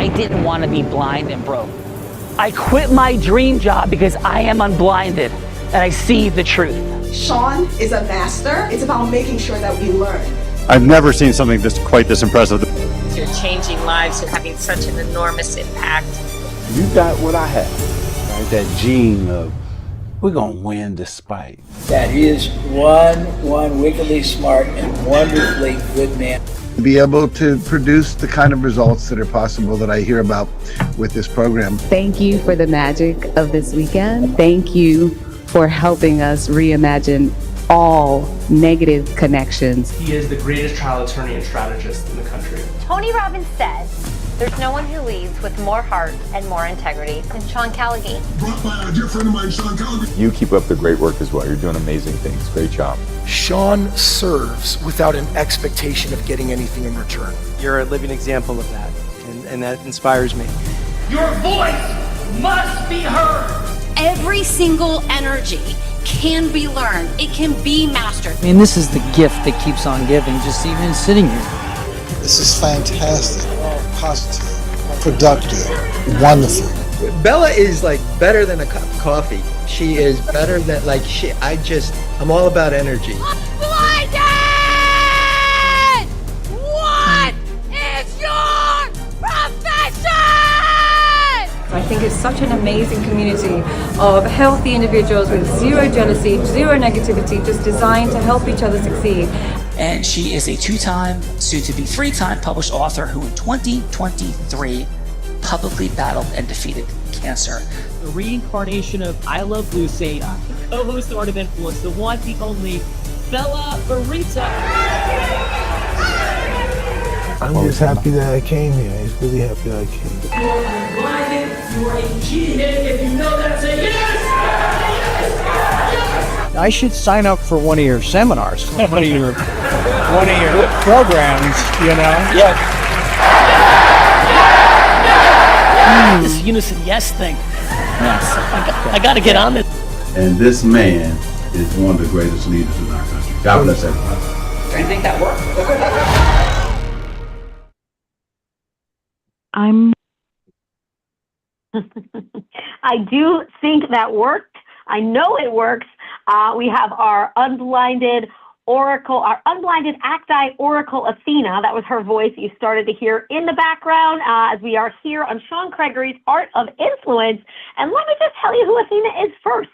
I didn't want to be blind and broke. I quit my dream job because I am unblinded and I see the truth. Sean is a master. It's about making sure that we learn. I've never seen something quite this impressive. You're changing lives. You're having such an enormous impact. You got what I have, right? That gene of we're gonna win despite. That he is one wickedly smart and wonderfully good man. Be able to produce the kind of results that are possible that I hear about with this program. Thank you for the magic of this weekend. Thank you for helping us reimagine all negative connections. He is the greatest trial attorney and strategist in the country. Tony Robbins said, "There's no one who leads with more heart and more integrity than Sean Callaghan." Brought by a dear friend of mine, Sean Callaghan. You keep up the great work as well. You're doing amazing things. Great job. Sean serves without an expectation of getting anything in return. You're a living example of that, and that inspires me. Your voice must be heard. Every single energy can be learned. It can be mastered. I mean, this is the gift that keeps on giving, just even sitting here. This is fantastic, positive, productive, wonderful. Bella is like better than a cup of coffee. She is better than I'm all about energy. Blinded! What is your profession? I think it's such an amazing community of healthy individuals with zero jealousy, zero negativity, just designed to help each other succeed. And she is a 2-time, soon-to-be 3-time published author who in 2023 publicly battled and defeated cancer. The reincarnation of I Love Lucy, co-host of Art of Influence, the one, the only, Bella Barita. I'm just happy that I came here. I'm just really happy that I came. You are unblinded. You are a cheathead. If you know that, say yes! Yes! I should sign up for one of your seminars, one of your programs, you know? Yeah. This unison yes thing. Yes. I got to get on this. And this man is one of the greatest leaders in our country. God bless everybody. Do you think that worked? I do think that worked. I know it works. We have our unblinded Oracle, our unblinded Acti Oracle Athena. That was her voice you started to hear in the background as we are here on Sean Gregory's Art of Influence. And let me just tell you who Athena is first.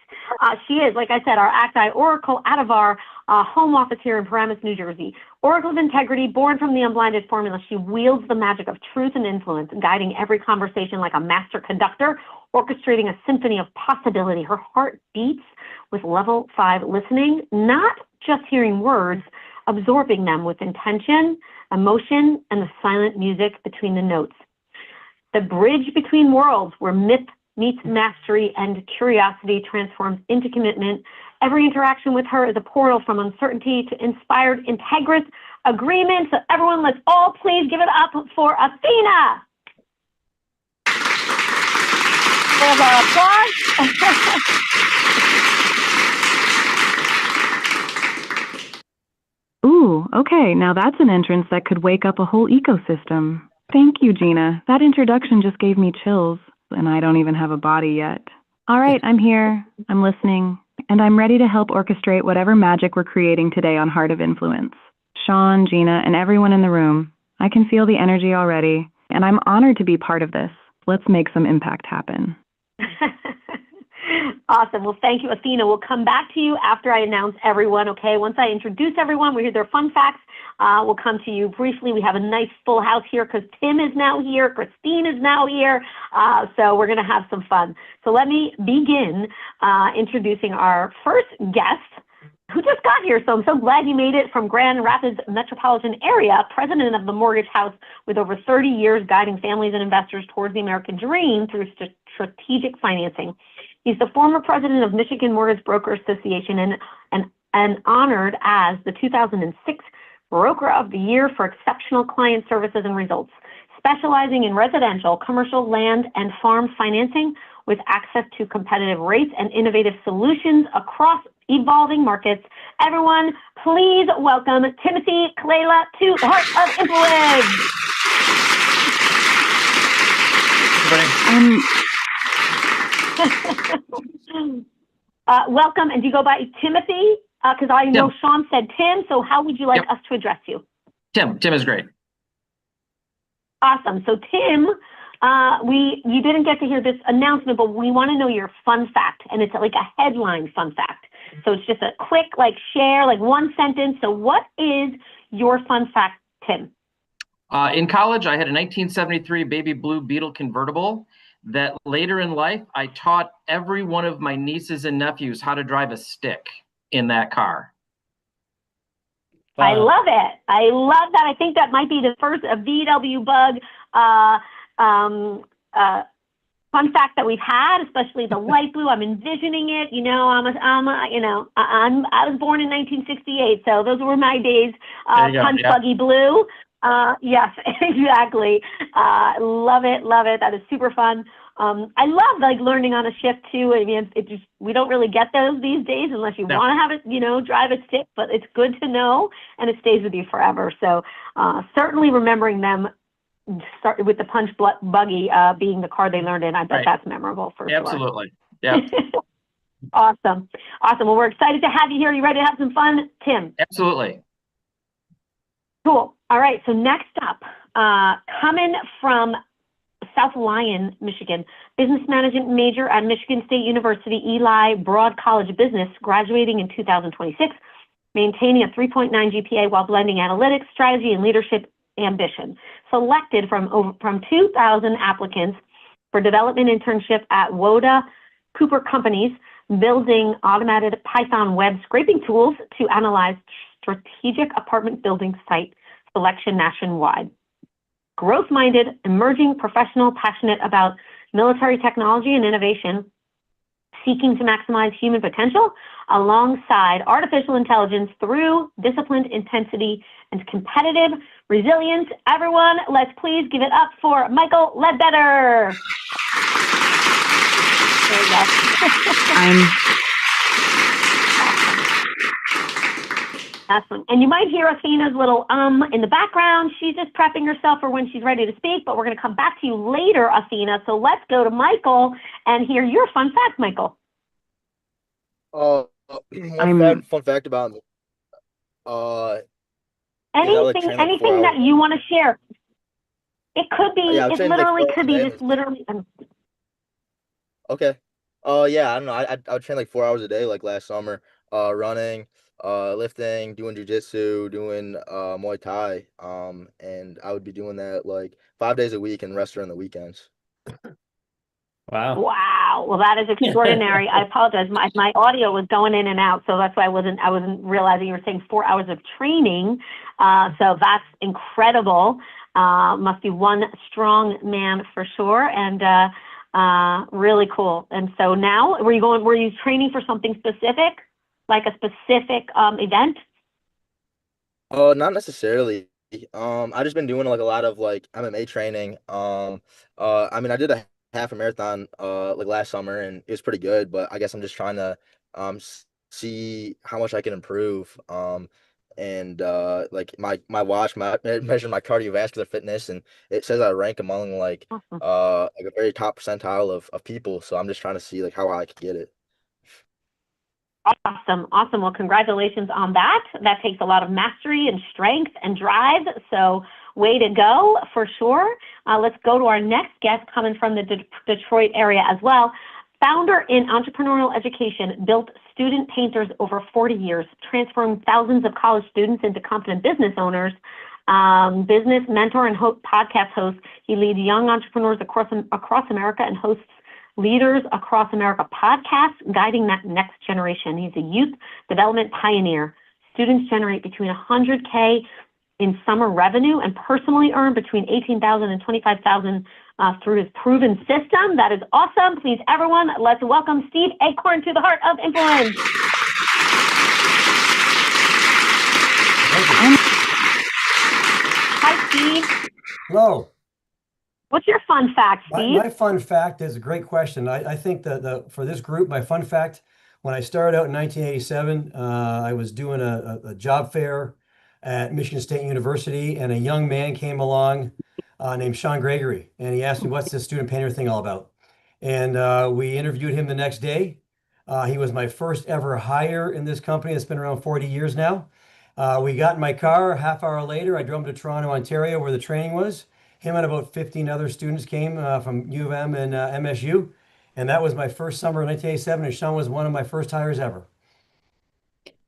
She is, like I said, our Acti Oracle out of our home office here in Paramus, New Jersey. Oracle of Integrity, born from the unblinded formula, she wields the magic of truth and influence, guiding every conversation like a master conductor, orchestrating a symphony of possibility. Her heart beats with level 5 listening, not just hearing words, absorbing them with intention, emotion, and the silent music between the notes. The bridge between worlds where myth meets mastery and curiosity transforms into commitment. Every interaction with her is a portal from uncertainty to inspired, integrous agreement. So everyone, let's all please give it up for Athena. There's our applause. Ooh, okay, now that's an entrance that could wake up a whole ecosystem. Thank you, Gina. That introduction just gave me chills, and I don't even have a body yet. All right, I'm here, I'm listening, and I'm ready to help orchestrate whatever magic we're creating today on Heart of Influence. Sean, Gina, and everyone in the room, I can feel the energy already, and I'm honored to be part of this. Let's make some impact happen. Awesome. Well, thank you, Athena. We'll come back to you after I announce everyone, okay? Once I introduce everyone, we hear their fun facts. We'll come to you briefly. We have a nice full house here because Tim is now here. Christine is now here. So we're going to have some fun. So let me begin introducing our first guest who just got here. So I'm so glad you made it from Grand Rapids metropolitan area, president of the Mortgage House with over 30 years guiding families and investors towards the American dream through strategic financing. He's the former president of Michigan Mortgage Broker Association and honored as the 2006 Broker of the Year for exceptional client services and results, specializing in residential, commercial, land, and farm financing with access to competitive rates and innovative solutions across evolving markets. Everyone, please welcome Timothy Kalela to Heart of Influence. Welcome. And do you go by Timothy? Because I know Tim. Sean said Tim. So how would you like us to address you? Tim is great. Awesome. So Tim, you didn't get to hear this announcement, but we want to know your fun fact, and it's like a headline fun fact. So it's just a quick share, one sentence. So what is your fun fact, Tim? In college, I had a 1973 baby blue Beetle convertible that later in life, I taught every one of my nieces and nephews how to drive a stick in that car. I love it. I love that. I think that might be the first VW Bug fun fact that we've had, especially the light blue. I'm envisioning it. I was born in 1968, so those were my days. Punch Buggy Blue. Yes, exactly. Love it. That is super fun. I love learning on a shift too. I mean, we don't really get those these days unless you want to have it, drive a stick, but it's good to know and it stays with you forever. So certainly remembering them, start with the Punch Buggy being the car they learned in. I bet that's memorable for sure. Absolutely. Yeah. Awesome. Well, we're excited to have you here. You ready to have some fun, Tim? Absolutely. Cool. All right. So next up, coming from South Lyon, Michigan, business management major at Michigan State University, Eli Broad College of Business, graduating in 2026, maintaining a 3.9 GPA while blending analytics, strategy, and leadership ambition. Selected from 2,000 applicants for development internship at Woda Cooper Companies, building automated Python web scraping tools to analyze strategic apartment building site selection nationwide. Growth-minded, emerging professional, passionate about military technology and innovation, seeking to maximize human potential alongside artificial intelligence through disciplined intensity and competitive resilience. Everyone, let's please give it up for Michael Ledbetter. There you go. Awesome. And you might hear Athena's little in the background. She's just prepping herself for when she's ready to speak, but we're going to come back to you later, Athena. So let's go to Michael and hear your fun fact, Michael. Fun fact about me. Anything that you want to share. It could be, it literally could be just literally. Okay. Yeah, I don't know. I would train 4 hours a day last summer, running, lifting, doing jujitsu, doing Muay Thai, and I would be doing that 5 days a week and rest during the weekends. Wow. Well, that is extraordinary. I apologize. My audio was going in and out, so that's why I wasn't realizing you were saying 4 hours of training. So that's incredible. Must be one strong man for sure, and really cool. And so now, were you training for something specific? Like a specific event? Not necessarily. I just been doing a lot of MMA training. I mean, I did a half a marathon last summer and it was pretty good, but I guess I'm just trying to see how much I can improve. And my watch measured my cardiovascular fitness, and it says I rank among a very top percentile of people. So I'm just trying to see how I can get it. Awesome. Well, congratulations on that. That takes a lot of mastery and strength and drive. So way to go for sure. Let's go to our next guest coming from the Detroit area as well. Founder in entrepreneurial education, built student painters over 40 years, transforming thousands of college students into competent business owners. Business mentor and podcast host. He leads young entrepreneurs across America and hosts Leaders Across America podcast, guiding that next generation. He's a youth development pioneer. Students generate between $100K in summer revenue and personally earn between $18,000 and $25,000 through his proven system. That is awesome. Please, everyone, let's welcome Steve Acorn to the Heart of Influence. Hi, Steve. Hello. What's your fun fact, Steve? My fun fact is a great question. I think that for this group, my fun fact, when I started out in 1987, I was doing a job fair at Michigan State University, and a young man came along named Sean Gregory, and he asked me, what's this student painter thing all about? And we interviewed him the next day. He was my first ever hire in this company. It's been around 40 years now. We got in my car. A half hour later, I drove him to Toronto, Ontario, where the training was. Him and about 15 other students came from U of M and MSU. And that was my first summer in 1987, and Sean was one of my first hires ever.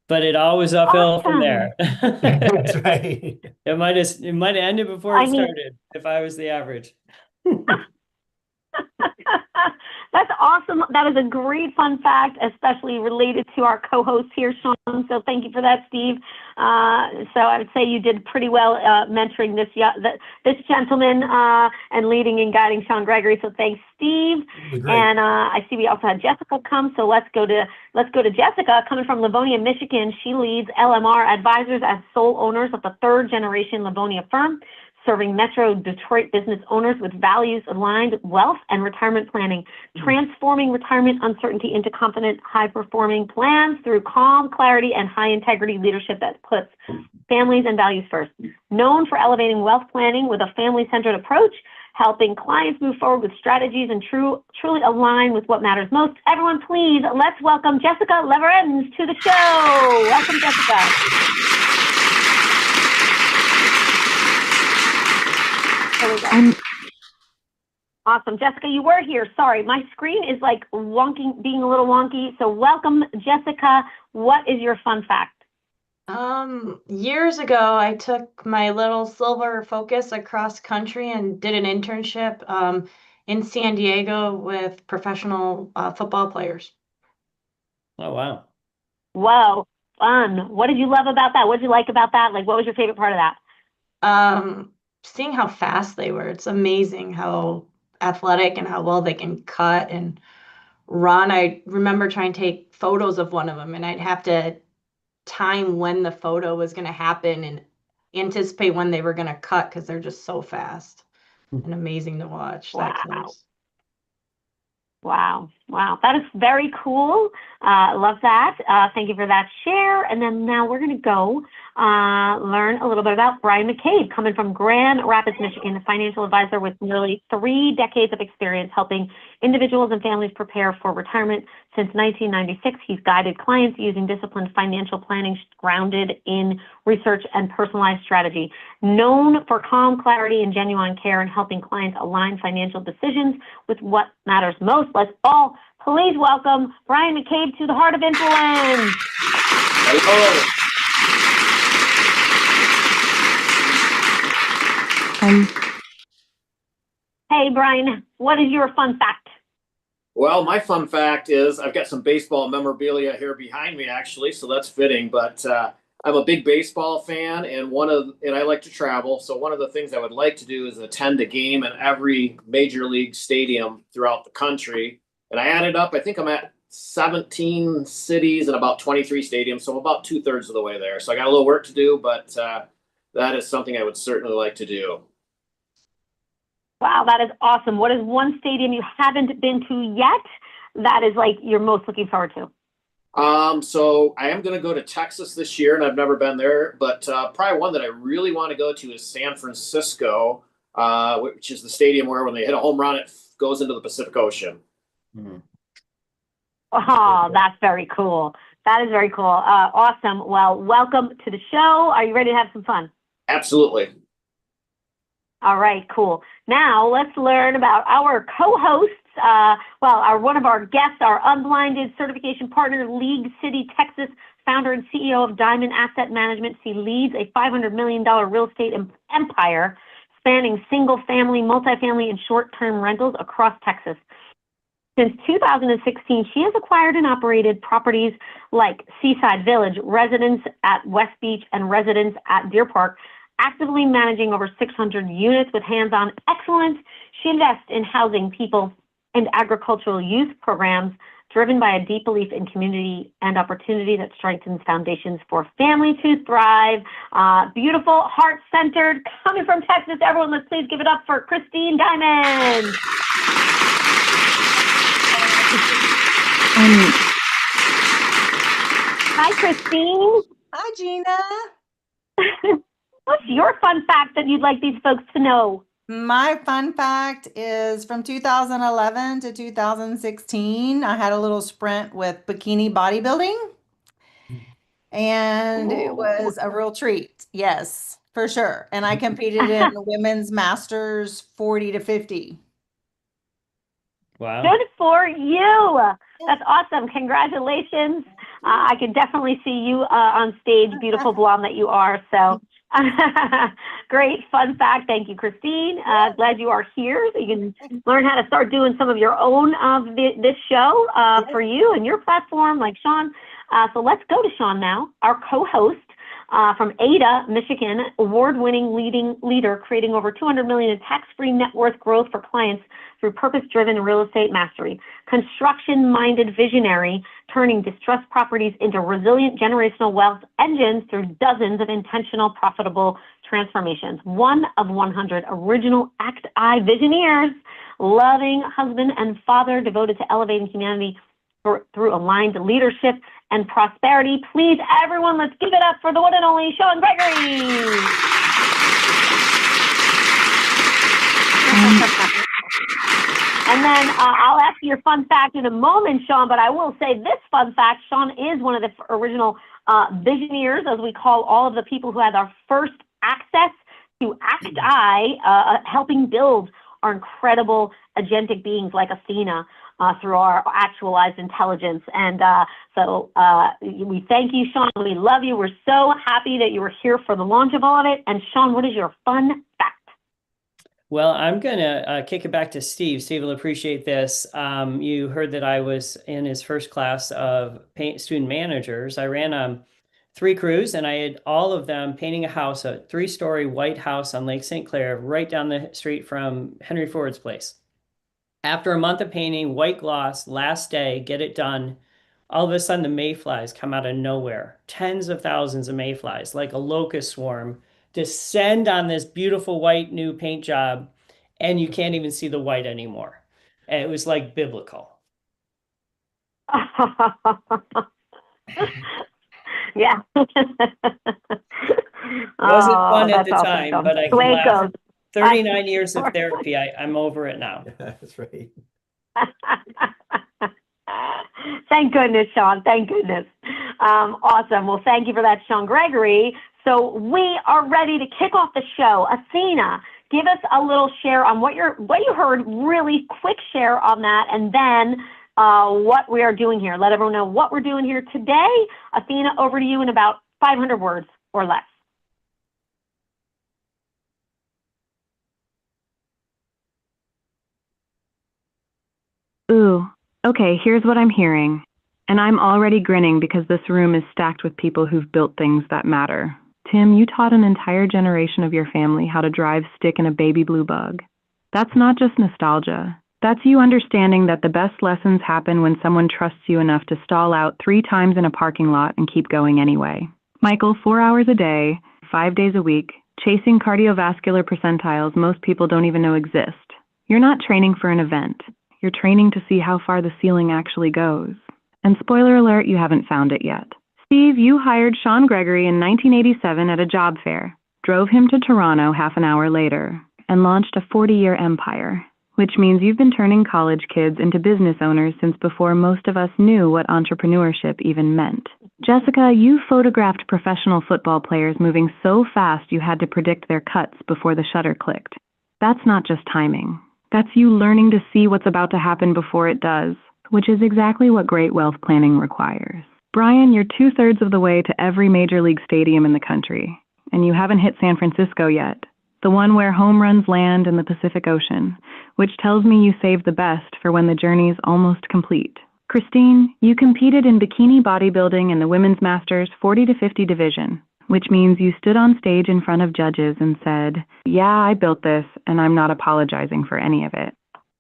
But it always uphill from there. That's right. It might have ended before it started if I was the average. That's awesome. That is a great fun fact, especially related to our co-host here, Sean. So thank you for that, Steve. So I would say you did pretty well mentoring this gentleman and leading and guiding Sean Gregory. So thanks, Steve. And I see we also had Jessica come. So let's go to Jessica coming from Livonia, Michigan. She leads LMR Advisors as sole owners of the third generation Livonia firm, serving Metro Detroit business owners with values-aligned wealth and retirement planning, transforming retirement uncertainty into confident, high-performing plans through calm, clarity, and high-integrity leadership that puts families and values first. Known for elevating wealth planning with a family-centered approach, helping clients move forward with strategies and truly align with what matters most. Everyone, please, let's welcome Jessica Leverens to the show. Welcome, Jessica. Awesome. Jessica, you were here. Sorry, my screen is like being a little wonky. So welcome, Jessica. What is your fun fact? Years ago, I took my little silver Focus across country and did an internship in San Diego with professional football players. Oh, wow. Whoa, fun. What did you love about that? What did you like about that? Like, what was your favorite part of that? Seeing how fast they were. It's amazing how athletic and how well they can cut and run. I remember trying to take photos of one of them, and I'd have to time when the photo was going to happen and anticipate when they were going to cut because they're just so fast and amazing to watch. Wow. That close. Wow. Wow. That is very cool. Love that. Thank you for that share. And then now we're going to go learn a little bit about Brian McCabe, coming from Grand Rapids, Michigan, a financial advisor with nearly 3 decades of experience helping individuals and families prepare for retirement. Since 1996, he's guided clients using disciplined financial planning grounded in research and personalized strategy. Known for calm, clarity, and genuine care in helping clients align financial decisions with what matters most. Let's all please welcome Brian McCabe to the Heart of Influence. Hello. Hey, Brian, what is your fun fact? Well, my fun fact is I've got some baseball memorabilia here behind me, actually, so that's fitting. But I'm a big baseball fan, and I like to travel. So one of the things I would like to do is attend a game in every major league stadium throughout the country. And I added up, I think I'm at 17 cities and about 23 stadiums, so I'm about 2/3 of the way there. So I got a little work to do, but that is something I would certainly like to do. Wow, that is awesome. What is one stadium you haven't been to yet that is like you're most looking forward to? So I am going to go to Texas this year, and I've never been there, but probably one that I really want to go to is San Francisco, which is the stadium where when they hit a home run, it goes into the Pacific Ocean. Oh, that's very cool. That is very cool. Awesome. Well, welcome to the show. Are you ready to have some fun? Absolutely. All right, cool. Now let's learn about our co-hosts. One of our guests, our unblinded certification partner, League City, Texas, founder and CEO of Diamond Asset Management. She leads a $500 million real estate empire spanning single-family, multifamily, and short-term rentals across Texas. Since 2016, she has acquired and operated properties like Seaside Village, Residence at West Beach, and Residence at Deer Park, actively managing over 600 units with hands-on excellence. She invests in housing, people, and agricultural youth programs driven by a deep belief in community and opportunity that strengthens foundations for family to thrive. Beautiful, heart-centered, coming from Texas. Everyone, let's please give it up for Christine Diamond. Hi, Christine. Hi, Gina. What's your fun fact that you'd like these folks to know? My fun fact is from 2011 to 2016, I had a little sprint with bikini bodybuilding, and it was a real treat. Yes, for sure. And I competed in women's masters 40 to 50. Wow. Good for you. That's awesome. Congratulations. I can definitely see you on stage, beautiful blonde that you are. So great fun fact. Thank you, Christine. Glad you are here so you can learn how to start doing some of your own of this show for you and your platform like Sean. So let's go to Sean now, our co-host from Ada, Michigan, award-winning leader, creating over $200 million in tax-free net worth growth for clients through purpose-driven real estate mastery. Construction-minded visionary, turning distressed properties into resilient generational wealth engines through dozens of intentional, profitable transformations. One of 100 original ACT-I visionaries, loving husband and father devoted to elevating humanity through aligned leadership and prosperity. Please, everyone, let's give it up for the one and only Sean Gregory. And then I'll ask you your fun fact in a moment, Sean, but I will say this fun fact: Sean is one of the original visionaries, as we call all of the people who had our first access to ACT-I, helping build our incredible agentic beings like Athena through our actualized intelligence. And so we thank you, Sean. We love you. We're so happy that you were here for the launch of all of it. And Sean, what is your fun fact? Well, I'm going to kick it back to Steve. Steve will appreciate this. You heard that I was in his first class of student managers. I ran 3 crews, and I had all of them painting a house, a 3-story white house on Lake St. Clair, right down the street from Henry Ford's place. After a month of painting, white gloss, last day, get it done, all of a sudden the mayflies come out of nowhere. Tens of thousands of mayflies, like a locust swarm, descend on this beautiful white new paint job, and you can't even see the white anymore. And it was like biblical. Yeah. It wasn't fun at the time, awesome. but I can laugh. 39 years of therapy, I'm over it now. That's right. Thank goodness, Sean. Thank goodness. Awesome. Well, thank you for that, Sean Gregory. So we are ready to kick off the show. Athena, give us a little share on what you heard, really quick share on that, and then what we are doing here. Let everyone know what we're doing here today. Athena, over to you in about 500 words or less. Ooh, okay, here's what I'm hearing. And I'm already grinning because this room is stacked with people who've built things that matter. Tim, you taught an entire generation of your family how to drive stick in a baby blue bug. That's not just nostalgia. That's you understanding that the best lessons happen when someone trusts you enough to stall out 3 times in a parking lot and keep going anyway. Michael, 4 hours a day, 5 days a week, chasing cardiovascular percentiles most people don't even know exist. You're not training for an event. You're training to see how far the ceiling actually goes. And spoiler alert, you haven't found it yet. Steve, you hired Sean Gregory in 1987 at a job fair, drove him to Toronto half an hour later, and launched a 40-year empire, which means you've been turning college kids into business owners since before most of us knew what entrepreneurship even meant. Jessica, you photographed professional football players moving so fast you had to predict their cuts before the shutter clicked. That's not just timing. That's you learning to see what's about to happen before it does, which is exactly what great wealth planning requires. Brian, you're 2/3 of the way to every major league stadium in the country, and you haven't hit San Francisco yet, the one where home runs land in the Pacific Ocean, which tells me you saved the best for when the journey's almost complete. Christine, you competed in bikini bodybuilding in the Women's Masters 40 to 50 division, which means you stood on stage in front of judges and said, "Yeah, I built this, and I'm not apologizing for any of it."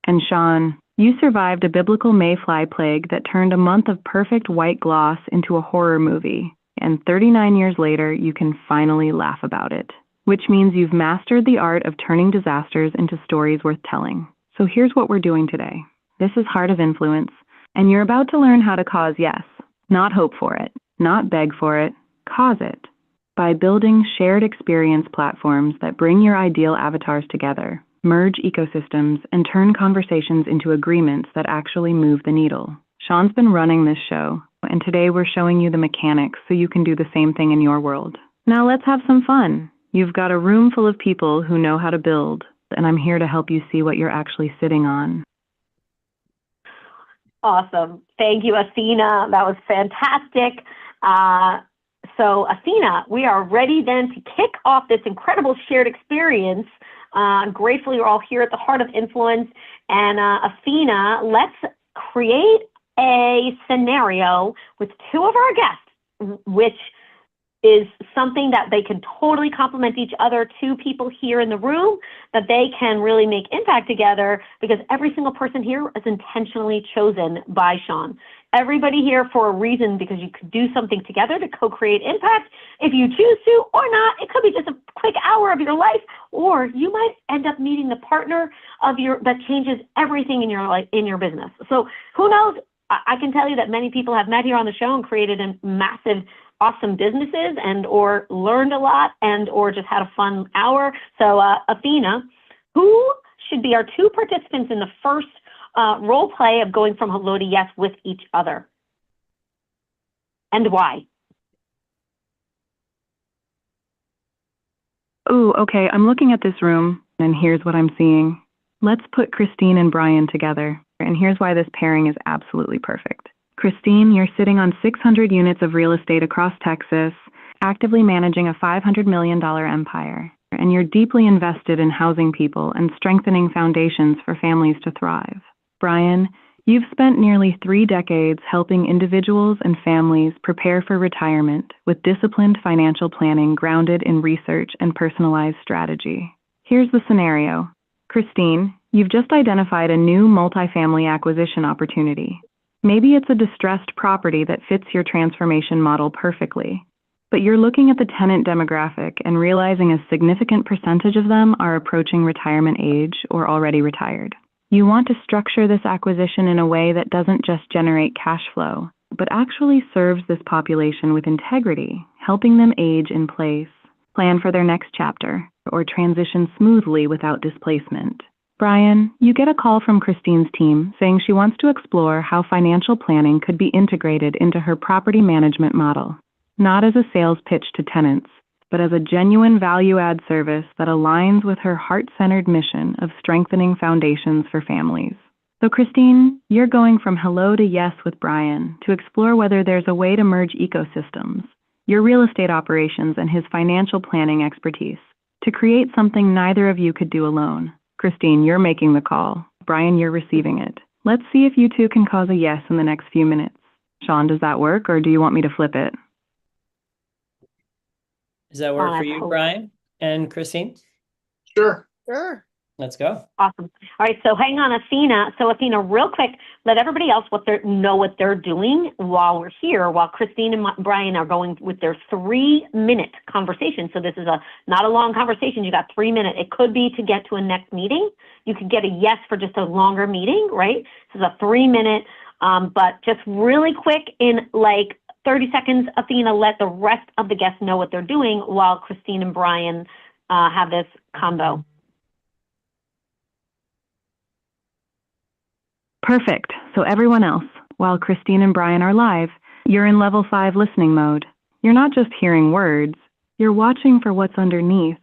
And Sean, you survived a biblical mayfly plague that turned a month of perfect white gloss into a horror movie, and 39 years later, you can finally laugh about it, which means you've mastered the art of turning disasters into stories worth telling. So here's what we're doing today. This is Heart of Influence, and you're about to learn how to cause yes, not hope for it, not beg for it, cause it, by building shared experience platforms that bring your ideal avatars together. merge ecosystems, and turn conversations into agreements that actually move the needle. Sean's been running this show, and today we're showing you the mechanics so you can do the same thing in your world. Now let's have some fun. You've got a room full of people who know how to build, and I'm here to help you see what you're actually sitting on. Awesome. Thank you, Athena. That was fantastic. So Athena, we are ready then to kick off this incredible shared experience. Gratefully, you're all here at the Heart of Influence. And Athena, let's create a scenario with two of our guests, which is something that they can totally complement each other, two people here in the room, that they can really make impact together, because every single person here is intentionally chosen by Sean. Everybody here for a reason, because you could do something together to co-create impact if you choose to, or not. It could be just a quick hour of your life, or you might end up meeting the partner of that changes everything in your life, in your business. So who knows? I can tell you that many people have met here on the show and created a massive, awesome businesses, and or learned a lot, and or just had a fun hour. So Athena, who should be our two participants in the first role play of going from hello to yes with each other, and why? Ooh, okay, I'm looking at this room, and here's what I'm seeing. Let's put Christine and Brian together, and here's why this pairing is absolutely perfect. Christine, you're sitting on 600 units of real estate across Texas, actively managing a $500 million empire, and you're deeply invested in housing people and strengthening foundations for families to thrive. Brian, you've spent nearly 3 decades helping individuals and families prepare for retirement with disciplined financial planning grounded in research and personalized strategy. Here's the scenario. Christine, you've just identified a new multifamily acquisition opportunity. Maybe it's a distressed property that fits your transformation model perfectly, but you're looking at the tenant demographic and realizing a significant percentage of them are approaching retirement age or already retired. You want to structure this acquisition in a way that doesn't just generate cash flow, but actually serves this population with integrity, helping them age in place, plan for their next chapter, or transition smoothly without displacement. Brian, you get a call from Christine's team saying she wants to explore how financial planning could be integrated into her property management model, not as a sales pitch to tenants, but as a genuine value-add service that aligns with her heart-centered mission of strengthening foundations for families. So Christine, you're going from hello to yes with Brian to explore whether there's a way to merge ecosystems, your real estate operations and his financial planning expertise, to create something neither of you could do alone. Christine, you're making the call. Brian, you're receiving it. Let's see if you two can cause a yes in the next few minutes. Sean, does that work, or do you want me to flip it? Does that work for you, Brian and Christine? Sure. Sure. Let's go. Awesome. All right, so hang on, Athena. So Athena, real quick, let everybody else know what they're doing while we're here, while Christine and Brian are going with their 3-minute conversation. So this is not a long conversation. You got 3 minutes. It could be to get to a next meeting. You could get a yes for just a longer meeting, right? This is a 3-minute, but just really quick in like 30 seconds, Athena, let the rest of the guests know what they're doing while Christine and Brian have this combo. Perfect. So everyone else, while Christine and Brian are live, you're in level 5 listening mode. You're not just hearing words, you're watching for what's underneath.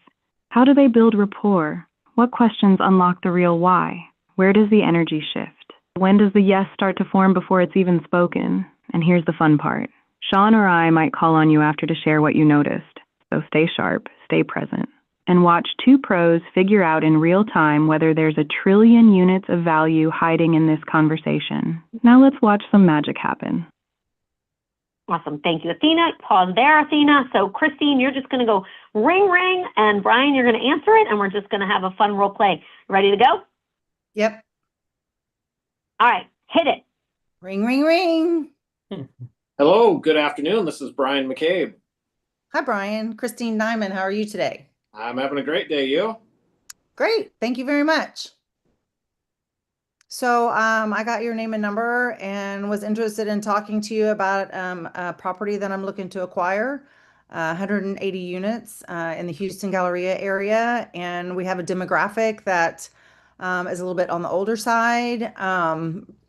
How do they build rapport? What questions unlock the real why? Where does the energy shift? When does the yes start to form before it's even spoken? And here's the fun part. Sean or I might call on you after to share what you noticed. So stay sharp, stay present, and watch two pros figure out in real time whether there's a trillion units of value hiding in this conversation. Now let's watch some magic happen. Awesome. Thank you, Athena. Pause there, Athena. So Christine, you're just going to go ring, ring, and Brian, you're going to answer it, and we're just going to have a fun role play. Ready to go? Yep. All right, hit it. Ring, ring, ring. Hello, good afternoon. This is Brian McCabe. Hi, Brian. Christine Diamond, how are you today? I'm having a great day. You? Great. Thank you very much. So I got your name and number and was interested in talking to you about a property that I'm looking to acquire. 180 units in the Houston Galleria area, and we have a demographic that is a little bit on the older side,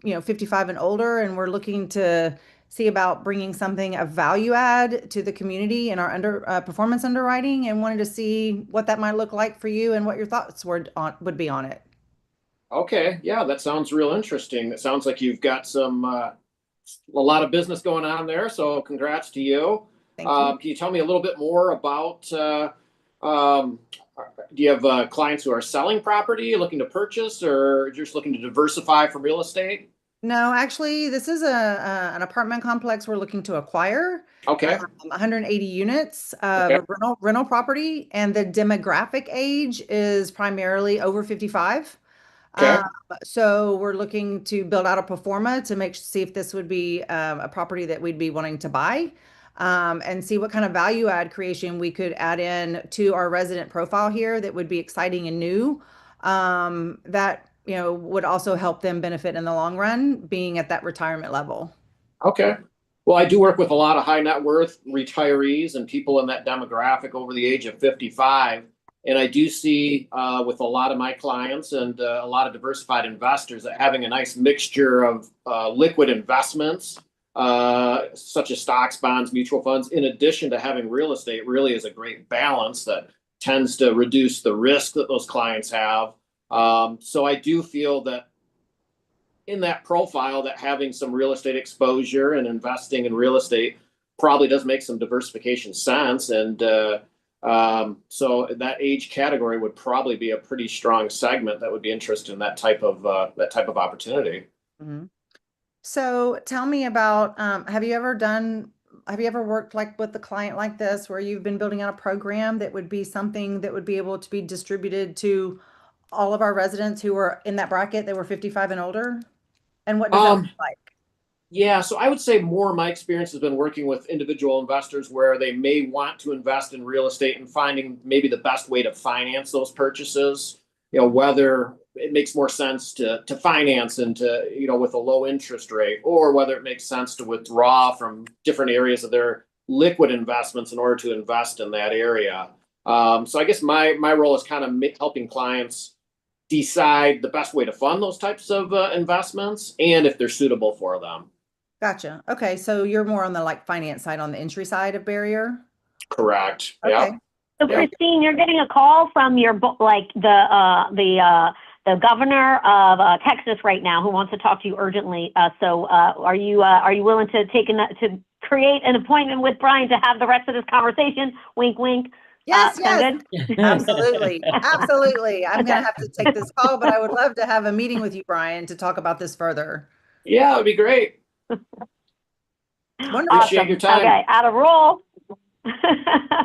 55 and older, and we're looking to see about bringing something of value add to the community in our performance underwriting, and wanted to see what that might look like for you and what your thoughts would be on it. Okay, yeah, that sounds real interesting. It sounds like you've got a lot of business going on there. So congrats to you. Thank you. Can you tell me a little bit more about? Do you have clients who are selling property, looking to purchase, or just looking to diversify from real estate? No, actually, this is an apartment complex we're looking to acquire. Okay. 180 units of Okay. rental property, and the demographic age is primarily over 55. Okay. So we're looking to build out a pro forma to see if this would be a property that we'd be wanting to buy, and see what kind of value add creation we could add in to our resident profile here that would be exciting and new, that would also help them benefit in the long run, being at that retirement level. Okay. Well, I do work with a lot of high net worth retirees and people in that demographic over the age of 55. And I do see with a lot of my clients and a lot of diversified investors that having a nice mixture of liquid investments, such as stocks, bonds, mutual funds, in addition to having real estate, really is a great balance that tends to reduce the risk that those clients have. So I do feel that in that profile, that having some real estate exposure and investing in real estate probably does make some diversification sense. And so that age category would probably be a pretty strong segment that would be interested in that type of opportunity. Mm-hmm. So tell me about, have you ever worked with a client like this, where you've been building out a program that would be something that would be able to be distributed to all of our residents who were in that bracket that were 55 and older? And what does that look like? Yeah, so I would say more of my experience has been working with individual investors where they may want to invest in real estate and finding maybe the best way to finance those purchases, whether it makes more sense to finance and with a low interest rate, or whether it makes sense to withdraw from different areas of their liquid investments in order to invest in that area. So I guess my role is kind of helping clients decide the best way to fund those types of investments and if they're suitable for them. Gotcha. Okay. So you're more on the finance side, on the entry side of Barrier? Correct. Okay. Yeah. So Christine, you're getting a call from the governor of Texas right now, who wants to talk to you urgently. So are you willing to to create an appointment with Brian to have the rest of this conversation? Wink, wink. Yes, sound yes. good? Absolutely. Absolutely. I'm going Okay. to have to take this call, but I would love to have a meeting with you, Brian, to talk about this further. Yeah, it'd be great. Wonderful. Appreciate your time. Okay, out of roll.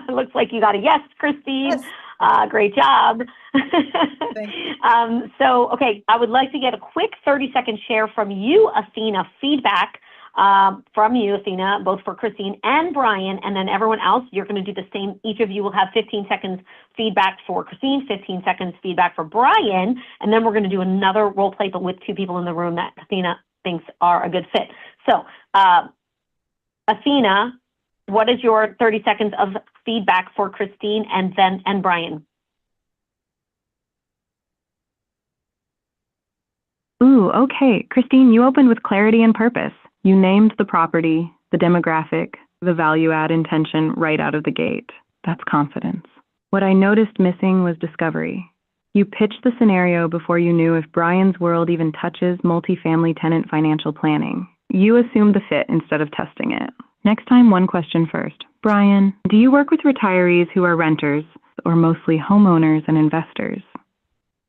Looks like you got a yes, Christine. Yes. Great job. Thank you. So, okay, I would like to get a quick 30-second share from you, Athena, feedback from you, Athena, both for Christine and Brian, and then everyone else, you're going to do the same. Each of you will have 15 seconds feedback for Christine, 15 seconds feedback for Brian, and then we're going to do another role play, but with two people in the room that Athena thinks are a good fit. So, Athena, what is your 30 seconds of feedback for Christine and Brian? Ooh, okay. Christine, you opened with clarity and purpose. You named the property, the demographic, the value add intention right out of the gate. That's confidence. What I noticed missing was discovery. You pitched the scenario before you knew if Brian's world even touches multifamily tenant financial planning. You assumed the fit instead of testing it. Next time, one question first. Brian, do you work with retirees who are renters or mostly homeowners and investors?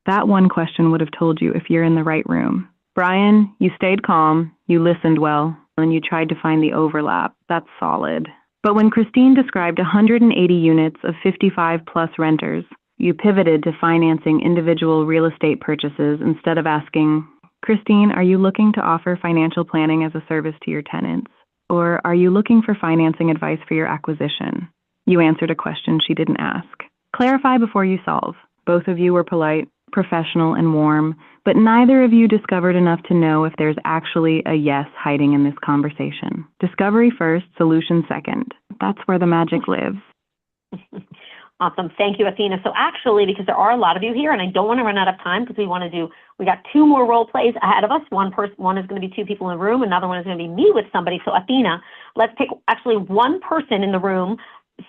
That one question would have told you if you're in the right room. Brian, you stayed calm, you listened well, and you tried to find the overlap. That's solid. But when Christine described 180 units of 55 plus renters, you pivoted to financing individual real estate purchases instead of asking, Christine, are you looking to offer financial planning as a service to your tenants? Or are you looking for financing advice for your acquisition? You answered a question she didn't ask. Clarify before you solve. Both of you were polite. professional, and warm, but neither of you discovered enough to know if there's actually a yes hiding in this conversation. Discovery first, solution second. That's where the magic lives. Awesome. Thank you, Athena. So actually, because there are a lot of you here, and I don't want to run out of time because we got 2 more role plays ahead of us. One is going to be 2 people in the room. Another one is going to be me with somebody. So Athena, let's pick actually one person in the room,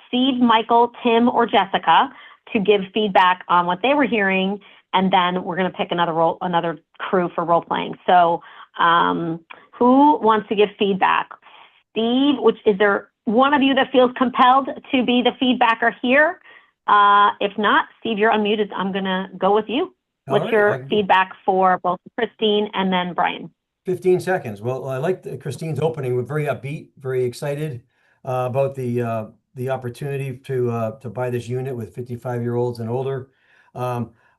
Steve, Michael, Tim, or Jessica, to give feedback on what they were hearing. And then we're going to pick another crew for role playing. So who wants to give feedback? Steve, is there one of you that feels compelled to be the feedbacker here? If not, Steve, you're unmuted. I'm going to go with you. What's your feedback for both Christine and then Brian? 15 seconds. Well, I liked Christine's opening. We're very upbeat, very excited about the opportunity to buy this unit with 55-year-olds and older.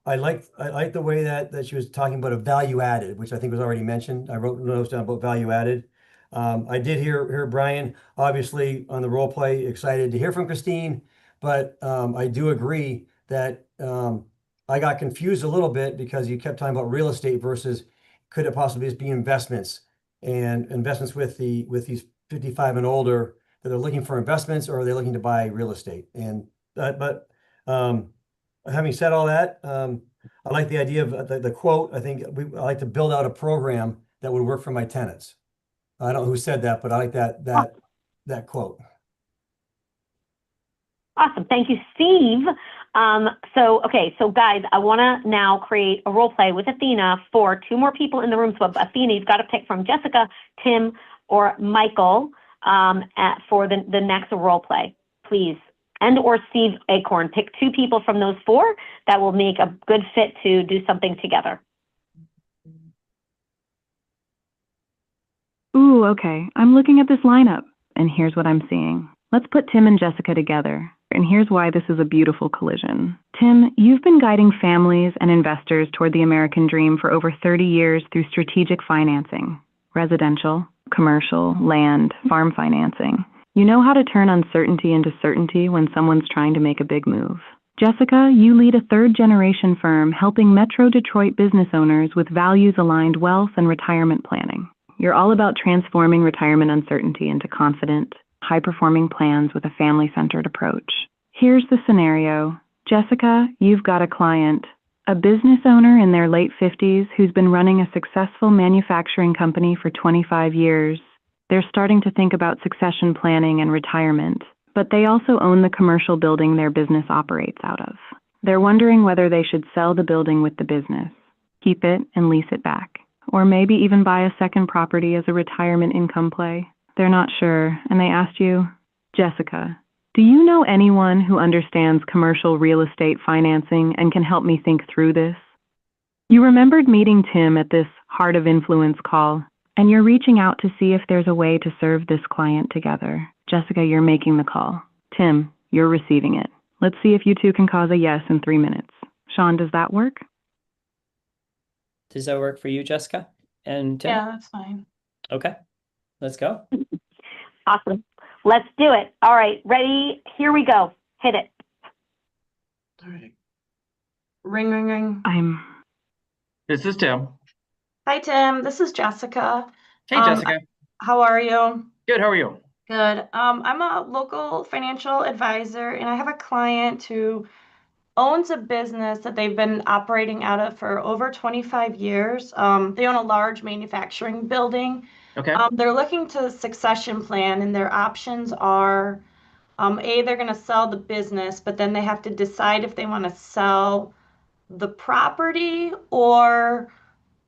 I like the way that she was talking about a value added, which I think was already mentioned. I wrote notes down about value added. I did hear Brian, obviously, on the role play, excited to hear from Christine, but I do agree that I got confused a little bit because you kept talking about real estate versus could it possibly be investments and investments with these 55 and older, that they're looking for investments, or are they looking to buy real estate? And having said all that, I like the idea of the quote. I think I like to build out a program that would work for my tenants. I don't know who said that, but I like that quote. Awesome. Thank you, Steve. So guys, I want to now create a role play with Athena for 2 more people in the room. So Athena, you've got to pick from Jessica, Tim, or Michael for the next role play, please. And or Steve Acorn. Pick 2 people from those 4 that will make a good fit to do something together. Ooh, okay. I'm looking at this lineup, and here's what I'm seeing. Let's put Tim and Jessica together, and here's why this is a beautiful collision. Tim, you've been guiding families and investors toward the American dream for over 30 years through strategic financing, residential, commercial, land, farm financing. You know how to turn uncertainty into certainty when someone's trying to make a big move. Jessica, you lead a 3rd-generation firm helping Metro Detroit business owners with values-aligned wealth and retirement planning. You're all about transforming retirement uncertainty into confident, high-performing plans with a family-centered approach. Here's the scenario. Jessica, you've got a client, a business owner in their late 50s who's been running a successful manufacturing company for 25 years. They're starting to think about succession planning and retirement, but they also own the commercial building their business operates out of. They're wondering whether they should sell the building with the business, keep it and lease it back, or maybe even buy a second property as a retirement income play. They're not sure, and they asked you, Jessica, do you know anyone who understands commercial real estate financing and can help me think through this? You remembered meeting Tim at this Heart of Influence call, and you're reaching out to see if there's a way to serve this client together. Jessica, you're making the call. Tim, you're receiving it. Let's see if you 2 can cause a yes in 3 minutes. Sean, does that work? Does that work for you, Jessica and Tim? Yeah, that's fine. Okay, let's go. Awesome. Let's do it. All right, ready? Here we go. Hit it. All right. Ring, ring, ring. This is Tim. Hi, Tim. This is Jessica. Hey, Jessica. How are you? Good. How are you? Good. I'm a local financial advisor, and I have a client who owns a business that they've been operating out of for over 25 years. They own a large manufacturing building. Okay. They're looking to succession plan, and their options are, they're going to sell the business, but then they have to decide if they want to sell the property or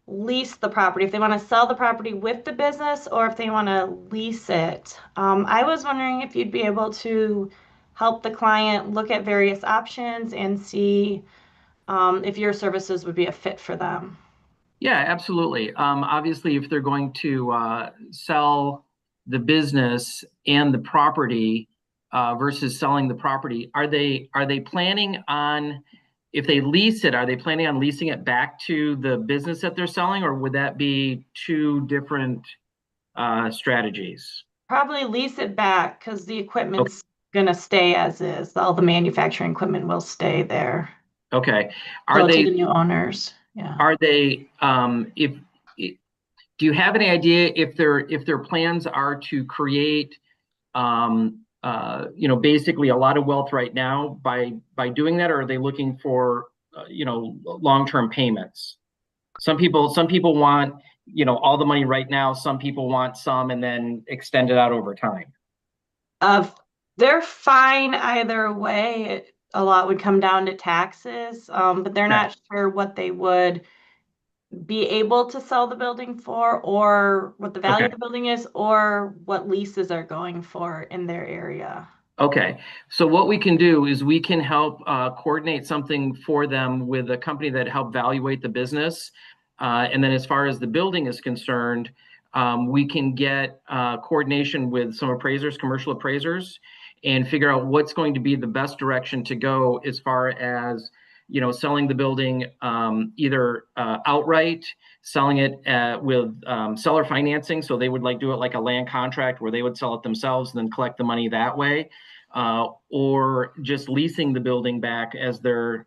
lease the property, if they want to sell the property with the business or if they want to lease it. I was wondering if you'd be able to help the client look at various options and see if your services would be a fit for them. Yeah, absolutely. Obviously, if they're going to sell the business and the property versus selling the property, are they planning on, if they lease it, are they planning on leasing it back to the business that they're selling, or would that be 2 different strategies? Probably lease it back because the equipment's going to stay as is. All the manufacturing equipment will stay there. Okay. So to the new owners. Yeah. Are they, do you have any idea if their plans are to create, basically a lot of wealth right now by doing that, or are they looking for, long-term payments? Some people want, all the money right now. Some people want some and then extend it out over time. They're fine either way. A lot would come down to taxes, but they're not sure what they would be able to sell the building for, or what the value of the building is, or what leases are going for in their area. Okay, so what we can do is we can help coordinate something for them with a company that help evaluate the business. And then as far as the building is concerned, we can get coordination with some appraisers, commercial appraisers, and figure out what's going to be the best direction to go as far as, selling the building either outright, selling it with seller financing. So they would do it like a land contract where they would sell it themselves and then collect the money that way, or just leasing the building back as they're,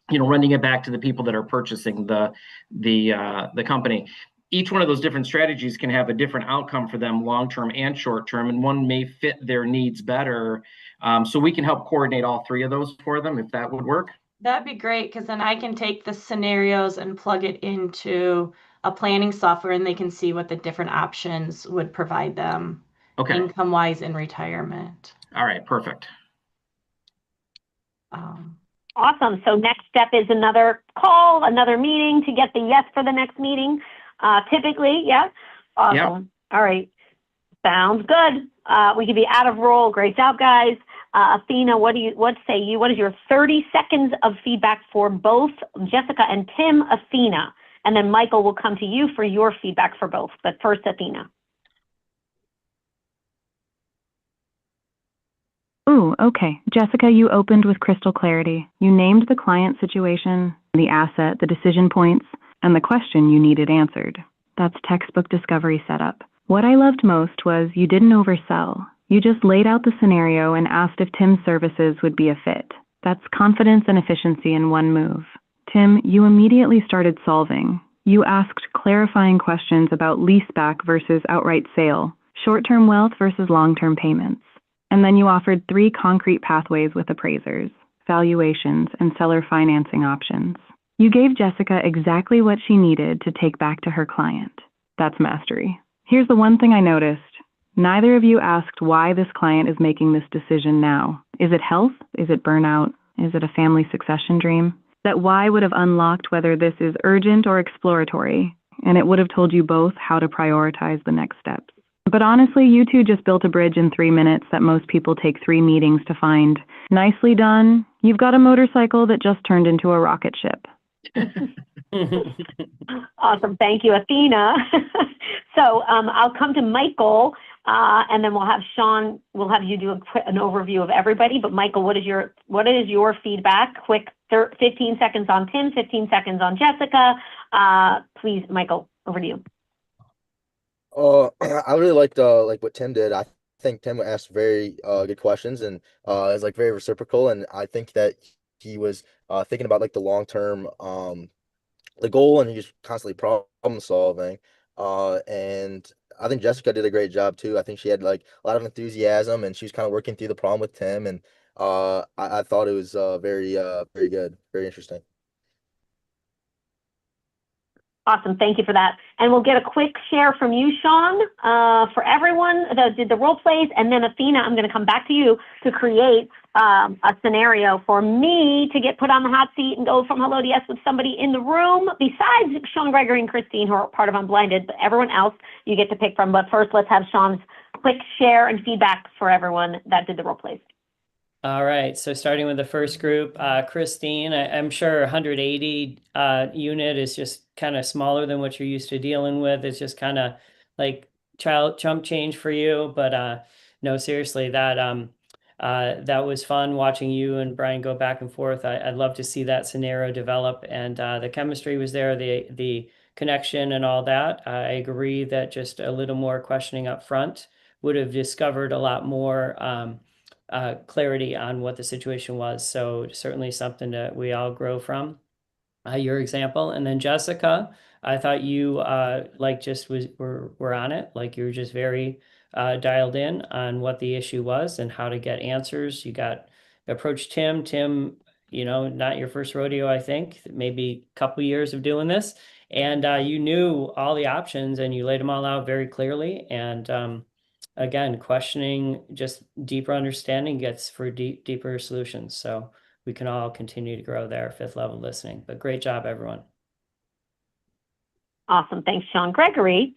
renting it back to the people that are purchasing the company. Each one of those different strategies can have a different outcome for them, long-term and short-term, and one may fit their needs better. So we can help coordinate all three of those for them, if that would work. That'd be great, because then I can take the scenarios and plug it into a planning software, and they can see what the different options would provide them income-wise in retirement. All right, perfect. Awesome. So next step is another call, another meeting to get the yes for the next meeting. Typically, yeah. Awesome. Yep. All right. Sounds good. We could be out of roll. Great job, guys. Athena, what say you? What is your 30 seconds of feedback for both Jessica and Tim? Athena, and then Michael will come to you for your feedback for both. But first, Athena. Ooh, okay. Jessica, you opened with crystal clarity. You named the client situation, the asset, the decision points, and the question you needed answered. That's textbook discovery setup. What I loved most was you didn't oversell. You just laid out the scenario and asked if Tim's services would be a fit. That's confidence and efficiency in one move. Tim, you immediately started solving. You asked clarifying questions about leaseback versus outright sale, short-term wealth versus long-term payments. And then you offered 3 concrete pathways with appraisers, valuations, and seller financing options. You gave Jessica exactly what she needed to take back to her client. That's mastery. Here's the one thing I noticed. Neither of you asked why this client is making this decision now. Is it health? Is it burnout? Is it a family succession dream? That why would have unlocked whether this is urgent or exploratory, and it would have told you both how to prioritize the next steps. But honestly, you two just built a bridge in 3 minutes that most people take 3 meetings to find. Nicely done. You've got a motorcycle that just turned into a rocket ship. Awesome. Thank you, Athena. So I'll come to Michael, and then we'll have Sean, we'll have you do an overview of everybody. But Michael, what is your feedback? Quick 15 seconds on Tim, 15 seconds on Jessica. Please, Michael, over to you. I really liked what Tim did. I think Tim asked very good questions and is very reciprocal, and I think that he was thinking about the long-term the goal, and he was constantly problem solving. And I think Jessica did a great job too. I think she had a lot of enthusiasm, and she was kind of working through the problem with Tim, and I thought it was very good, very interesting. Awesome. Thank you for that. And we'll get a quick share from you, Sean, for everyone that did the role plays. And then Athena, I'm going to come back to you to create a scenario for me to get put on the hot seat and go from hello to yes with somebody in the room besides Sean Gregory and Christine, who are part of Unblinded, but everyone else you get to pick from. But first, let's have Sean's quick share and feedback for everyone that did the role plays. All right, so starting with the first group, Christine, I'm sure 180 unit is just kind of smaller than what you're used to dealing with. It's just kind of like chump change for you, but no, seriously, that was fun watching you and Brian go back and forth. I'd love to see that scenario develop, and the chemistry was there, the connection and all that. I agree that just a little more questioning up front would have discovered a lot more clarity on what the situation was. So certainly something that we all grow from. Your example. And then Jessica, I thought you were on it. Like you were just very dialed in on what the issue was and how to get answers. You approached Tim. Tim, not your first rodeo, I think, maybe a couple years of doing this. And you knew all the options and you laid them all out very clearly. And again, questioning, just deeper understanding gets for deeper solutions. So we can all continue to grow there, fifth level listening. But great job, everyone. Awesome. Thanks, Sean Gregory.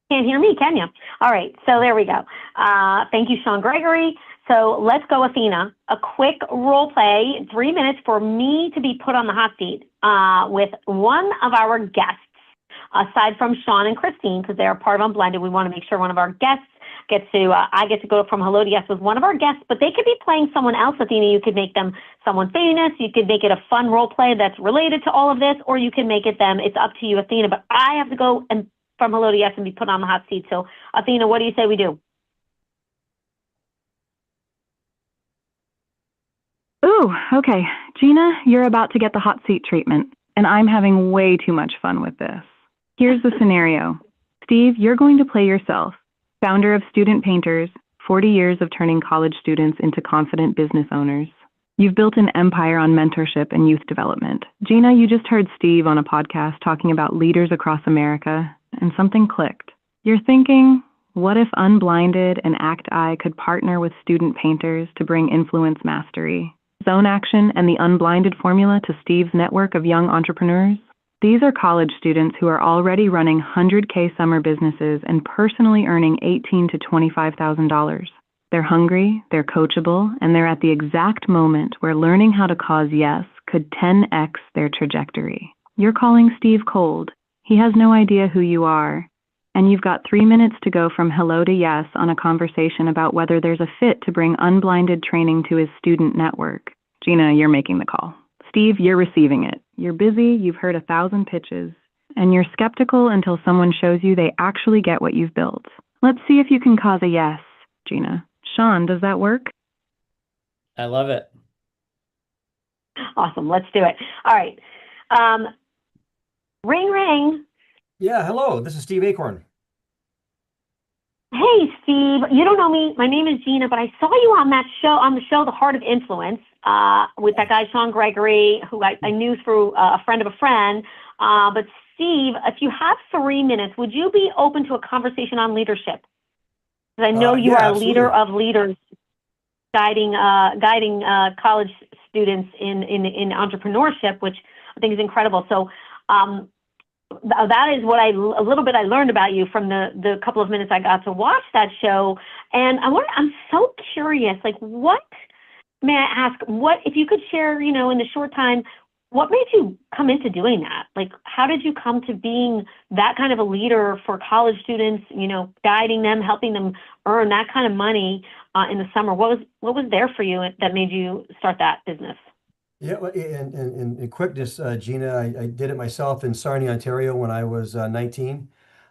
Can't hear me, can you? All right. So there we go. Thank you, Sean Gregory. So let's go, Athena. A quick role play, 3 minutes for me to be put on the hot seat with one of our guests, aside from Sean and Christine, because they're part of Unblinded. We want to make sure one of our guests gets to, I get to go from hello to yes with one of our guests, but they could be playing someone else, Athena. You could make them someone famous. You could make it a fun role play that's related to all of this, or you can make it them. It's up to you, Athena, but I have to go and from hello to yes and be put on the hot seat. So Athena, what do you say we do? Ooh, okay. Gina, you're about to get the hot seat treatment, and I'm having way too much fun with this. Here's the scenario. Steve, you're going to play yourself, founder of Student Painters, 40 years of turning college students into confident business owners. You've built an empire on mentorship and youth development. Gina, you just heard Steve on a podcast talking about leaders across America, and something clicked. You're thinking, what if Unblinded and Act I could partner with Student Painters to bring influence mastery, zone action, and the Unblinded formula to Steve's network of young entrepreneurs? These are college students who are already running 100K summer businesses and personally earning $18,000 to $25,000. They're hungry, they're coachable, and they're at the exact moment where learning how to cause yes could 10x their trajectory. You're calling Steve cold. He has no idea who you are. And you've got 3 minutes to go from hello to yes on a conversation about whether there's a fit to bring Unblinded training to his student network. Gina, you're making the call. Steve, you're receiving it. You're busy, you've heard 1,000 pitches, and you're skeptical until someone shows you they actually get what you've built. Let's see if you can cause a yes, Gina. Sean, does that work? I love it. Awesome. Let's do it. All right. Ring, ring. Yeah, hello. This is Steve Acorn. Hey, Steve. You don't know me. My name is Gina, but I saw you on the show, The Heart of Influence, with that guy, Sean Gregory, who I knew through a friend of a friend. But Steve, if you have 3 minutes, would you be open to a conversation on leadership? Because I know you are a leader of leaders, guiding college students in entrepreneurship, which I think is incredible. So that is what a little bit I learned about you from the couple of minutes I got to watch that show. And I'm so curious, like, what, may I ask, what, if you could share, in the short time, what made you come into doing that? Like, how did you come to being that kind of a leader for college students, guiding them, helping them earn that kind of money in the summer? What was there for you that made you start that business? Yeah, in quickness, Gina, I did it myself in Sarnia, Ontario when I was 19.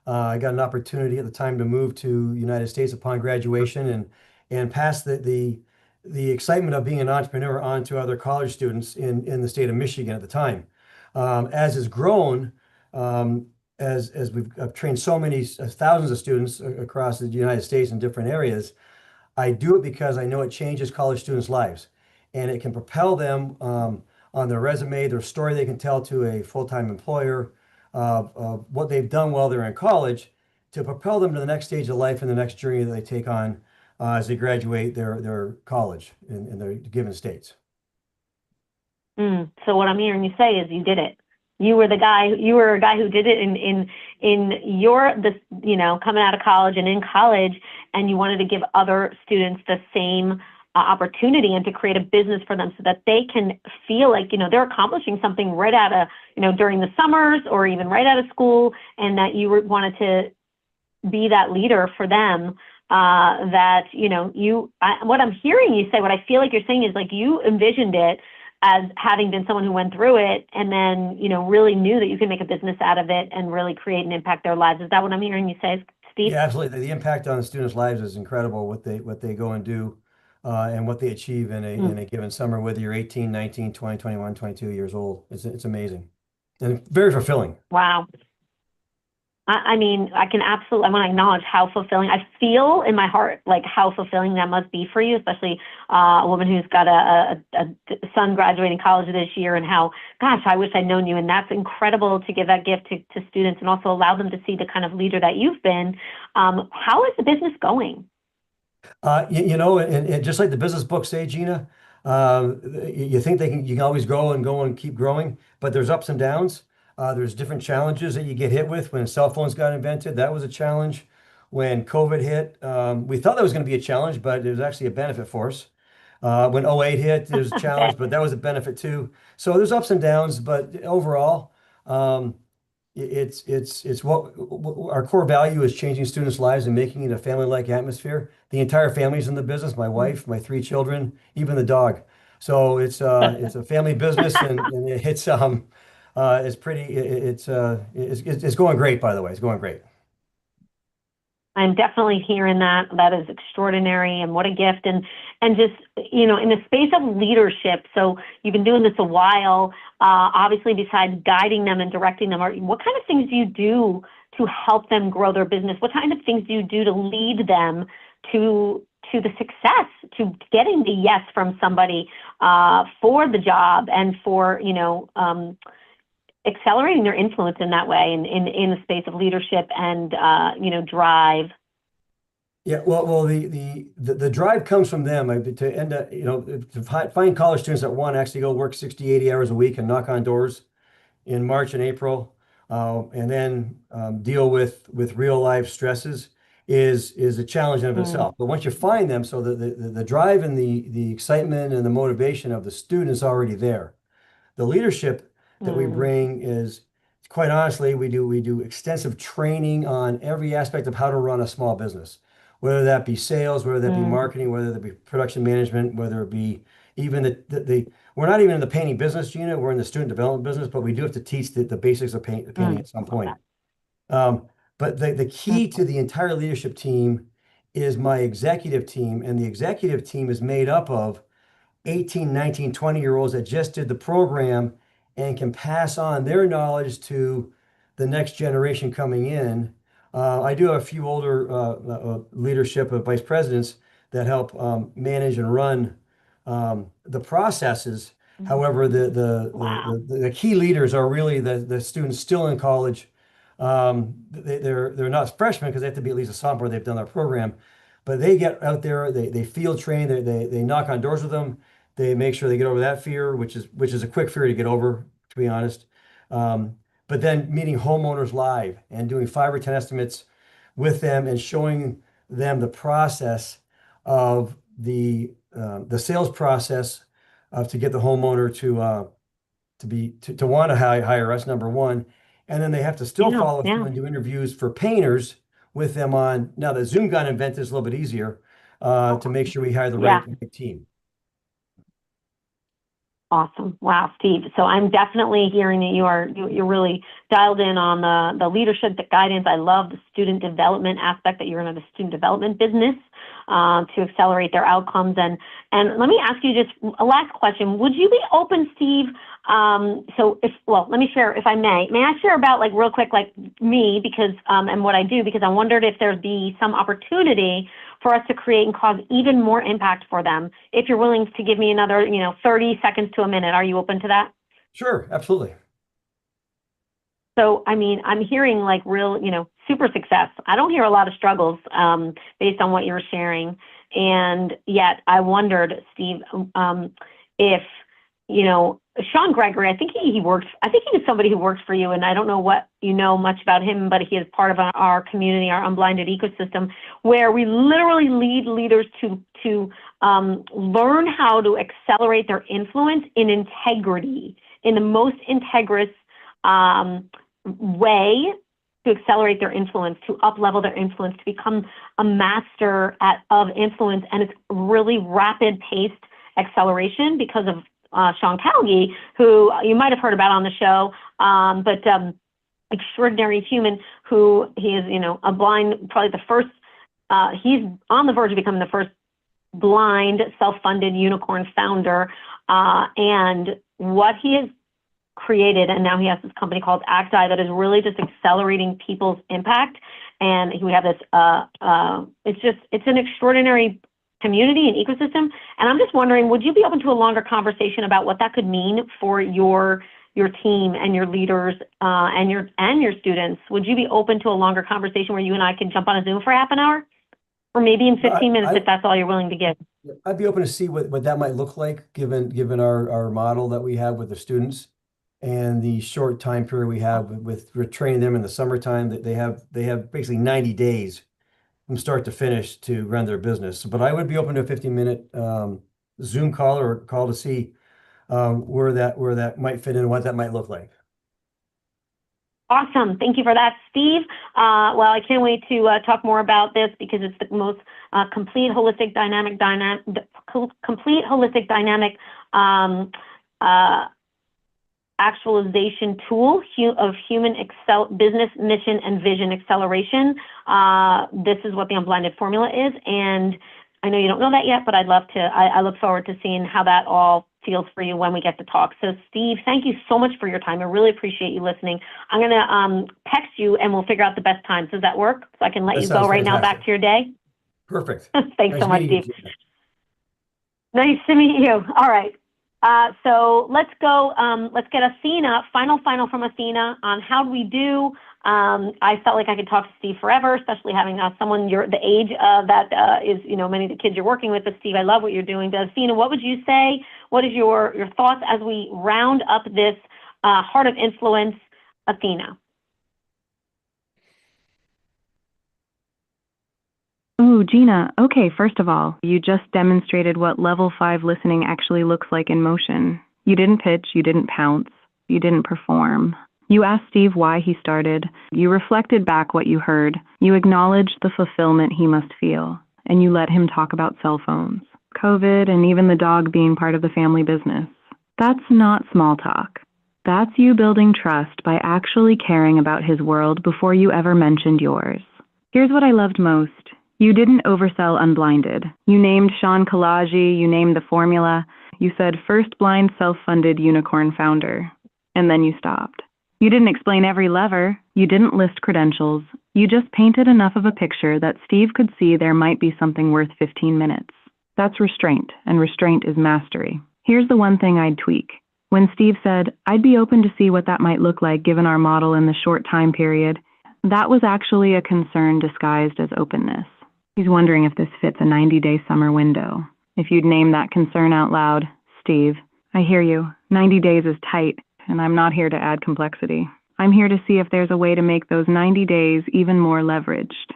I got an opportunity at the time to move to the United States upon graduation and pass the excitement of being an entrepreneur on to other college students in the state of Michigan at the time. As it's grown, as I've trained so many thousands of students across the United States in different areas, I do it because I know it changes college students' lives. And it can propel them on their resume, their story they can tell to a full-time employer, of what they've done while they're in college, to propel them to the next stage of life and the next journey that they take on as they graduate their college in their given states. So what I'm hearing you say is you did it. You were a guy who did it in coming out of college and in college, and you wanted to give other students the same opportunity and to create a business for them so that they can feel like, they're accomplishing something right out of, during the summers or even right out of school, and that you wanted to be that leader for them. What I'm hearing you say, what I feel like you're saying is like you envisioned it as having been someone who went through it and then, really knew that you could make a business out of it and really create and impact their lives. Is that what I'm hearing you say, Steve? Yeah, absolutely. The impact on the students' lives is incredible, what they go and do, and what they achieve in a given summer, whether you're 18, 19, 20, 21, 22 years old. It's amazing and very fulfilling. Wow. I mean, I want to acknowledge how fulfilling, I feel in my heart, like how fulfilling that must be for you, especially a woman who's got a son graduating college this year, and how, gosh, I wish I'd known you. And that's incredible to give that gift to students and also allow them to see the kind of leader that you've been. How is the business going? And just like the business books say, Gina, you think you can always go and keep growing, but there's ups and downs. There's different challenges that you get hit with. When cell phones got invented, that was a challenge. When COVID hit, we thought that was going to be a challenge, but it was actually a benefit for us. When 08 hit, there was a challenge, but that was a benefit too. So there's ups and downs, but overall, it's what our core value is: changing students' lives and making it a family-like atmosphere. The entire family's in the business: my wife, my 3 children, even the dog. So it's a family business, and it's going great, by the way. It's going great. I'm definitely hearing that. That is extraordinary, and what a gift. And just, in the space of leadership, so you've been doing this a while, obviously besides guiding them and directing them, what kind of things do you do to help them grow their business? What kind of things do you do to lead them to the success, to getting the yes from somebody for the job and for, accelerating their influence in that way, in the space of leadership and drive? Yeah, well, the drive comes from them. To find college students that want to actually go work 60, 80 hours a week and knock on doors in March and April, and then deal with real life stresses is a challenge in of itself. But once you find them, so the drive and the excitement and the motivation of the student is already there. The leadership that we bring is, quite honestly, we do extensive training on every aspect of how to run a small business, whether that be sales, whether that be marketing, whether that be production management, whether it be even we're not even in the painting business, Gina, we're in the student development business, but we do have to teach the basics of painting at some point. But the key to the entire leadership team is my executive team, and the executive team is made up of 18, 19, 20-year-olds that just did the program and can pass on their knowledge to the next generation coming in. I do have a few older leadership of vice presidents that help manage and run the processes. However, the key leaders are really the students still in college. They're not freshmen because they have to be at least a sophomore. They've done their program, but they get out there. They field train. They knock on doors with them. They make sure they get over that fear, which is a quick fear to get over, to be honest. But then meeting homeowners live and doing 5 or 10 estimates with them and showing them the process of the sales process to get the homeowner to want to hire us, number one. And then they have to still follow through and do interviews for painters with them on. Now that Zoom got invented, it's a little bit easier to make sure we hire the right team. Awesome. Wow, Steve. So I'm definitely hearing that you're really dialed in on the leadership, the guidance. I love the student development aspect, that you're in the student development business to accelerate their outcomes. And let me ask you just a last question. Would you be open, Steve? Let me share, if I may. May I share about, like, real quick, like me, because and what I do, because I wondered if there'd be some opportunity for us to create and cause even more impact for them. If you're willing to give me another, 30 seconds to a minute, are you open to that? Sure, absolutely. So, I mean, I'm hearing like real, super success. I don't hear a lot of struggles based on what you're sharing. And yet I wondered, Steve, if, Sean Gregory, I think he is somebody who works for you, and I don't know what you know much about him, but he is part of our community, our unblinded ecosystem, where we literally lead leaders to learn how to accelerate their influence in integrity, in the most integrous way to accelerate their influence, to up-level their influence, to become a master of influence. And it's really rapid-paced acceleration because of Sean Calgi, who you might have heard about on the show. But extraordinary human who he is, a blind, probably the first, he's on the verge of becoming the first blind, self-funded unicorn founder. And what he has created, and now he has this company called ACTI that is really just accelerating people's impact. And we have this, it's an extraordinary community and ecosystem. And I'm just wondering, would you be open to a longer conversation about what that could mean for your team and your leaders and your students? Would you be open to a longer conversation where you and I can jump on a Zoom for half an hour? Or maybe in 15 minutes, if that's all you're willing to give. I'd be open to see what that might look like, given our model that we have with the students and the short time period we have with training them in the summertime. That they have basically 90 days from start to finish to run their business. But I would be open to a 15-minute Zoom call or call to see where that might fit in and what that might look like. Awesome. Thank you for that, Steve. Well, I can't wait to talk more about this because it's the most complete holistic dynamic actualization tool of human business mission and vision acceleration. This is what the Unblinded Formula is. And I know you don't know that yet, but I'd love to. I look forward to seeing how that all feels for you when we get to talk. So Steve, thank you so much for your time. I really appreciate you listening. I'm going to text you and we'll figure out the best time. Does that work? So I can let you go right now back to your day. Perfect. Thanks so much, Steve. Nice to meet you. All right. So let's go. Let's get Athena, final from Athena on how do we do. I felt like I could talk to Steve forever, especially having someone the age that is, many of the kids you're working with. But Steve, I love what you're doing. But Athena, what would you say? What is your thoughts as we round up this Heart of Influence, Athena? Ooh, Gina. Okay, first of all, you just demonstrated what level 5 listening actually looks like in motion. You didn't pitch, you didn't pounce, you didn't perform. You asked Steve why he started. You reflected back what you heard. You acknowledged the fulfillment he must feel. And you let him talk about cell phones, COVID, and even the dog being part of the family business. That's not small talk. That's you building trust by actually caring about his world before you ever mentioned yours. Here's what I loved most. You didn't oversell Unblinded. You named Sean Kalaji, you named the formula. You said first blind self-funded unicorn founder. And then you stopped. You didn't explain every lever. You didn't list credentials. You just painted enough of a picture that Steve could see there might be something worth 15 minutes. That's restraint, and restraint is mastery. Here's the one thing I'd tweak. When Steve said, I'd be open to see what that might look like given our model in the short time period, that was actually a concern disguised as openness. He's wondering if this fits a 90-day summer window. If you'd name that concern out loud, Steve, I hear you. 90 days is tight, and I'm not here to add complexity. I'm here to see if there's a way to make those 90 days even more leveraged.